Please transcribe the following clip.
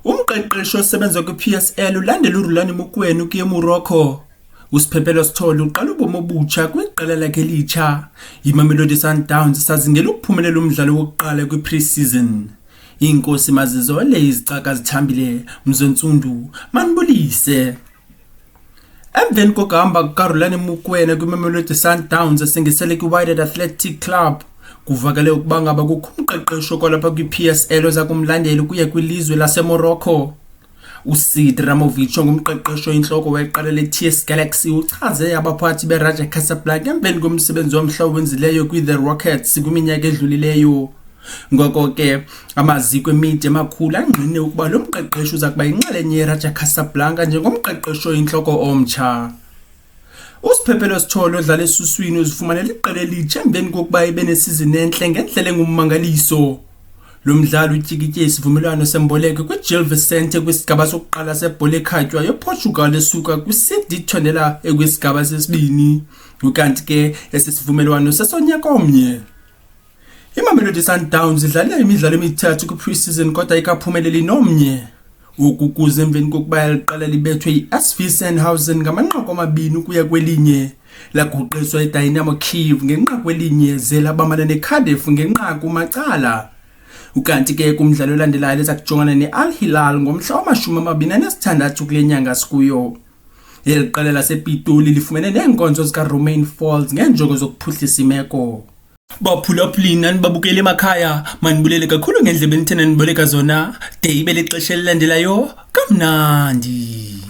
Umqeqeshi osebenza kwi-PSL ulandela uRhulani Mokoena ukuya eMorocco. Usiphephelo Sithole uqala ubomi obutsha kwiqela lakhe elitsha. iMamelodi Sundowns isazingela ukuphumelela umdlalo wokuqala kwi-pre-season. Inkosi Mazizole izicaka zithambile Mzontsundu manibulise. Emveni kokuhamba kukaRhulani Mokoena kwiMamelodi Sundowns esengisele kwi-Wydad Athletic Club, kuvakale ukuba ngaba kukho umqeqeshi kwalapha kwi-PSL oza kumlandela ukuya kwilizwe laseMorocco. uSid Ramovic ongumqeqeshi oyinhloko weqela le-TS Galaxy uchaze abaphathi beRaja Casablanca emveni komsebenzi omhle owenzileyo kwi-The Rockets kwiminyaka edlulileyo. Ngoko ke amaziko emedia amakhulu angqine ukuba lo mqeqeshi uza kuba yinxalenye yeRaja Casablanca njengomqeqeshi oyinhloko omtsha. Usiphephelo Sithole odlala esuswini uzifumanele iqela elitsha emveni kokuba ibe nesizini enhle ngendlela engumangaliso. Lo mdlalo utyikitye isivumelwano semboleko kwi-Gil Vicente kwisigaba sokuqala sebhola ekhatywayo ePortugal esuka kwi-CD Tondela ekwisigaba sesibini, ukanti ke esisivumelwano sesonyaka omnye. iMamelodi Sundowns idlale imidlalo emithathu kwi-pre-season kodwa ikaphumeleli nomnye. Ukukuze emveni kokuba yaliqala libethwe yi-SV Sandhausen ngamanqaku 2 ukuya kwelinye, laguqiswa iDynamo Kyiv ngenqaku elinye ze labamana neCardiff ngenqaku macala. Ukanti ke kumdlalo olandelayo leza kujongana neAl Hilal ngomhla wama-26 kule nyanga sikuyo. Eli qela lasePitoli lifumene neenkonzo zikaRomain Folz ngeenjongo zokuphuhlisa imeko. Baphulaphulina nibabukele emakhaya, manibulele kakhulu ngendlela enithena niboleka zona, de ibe lixesha elilandelayo kamnandi.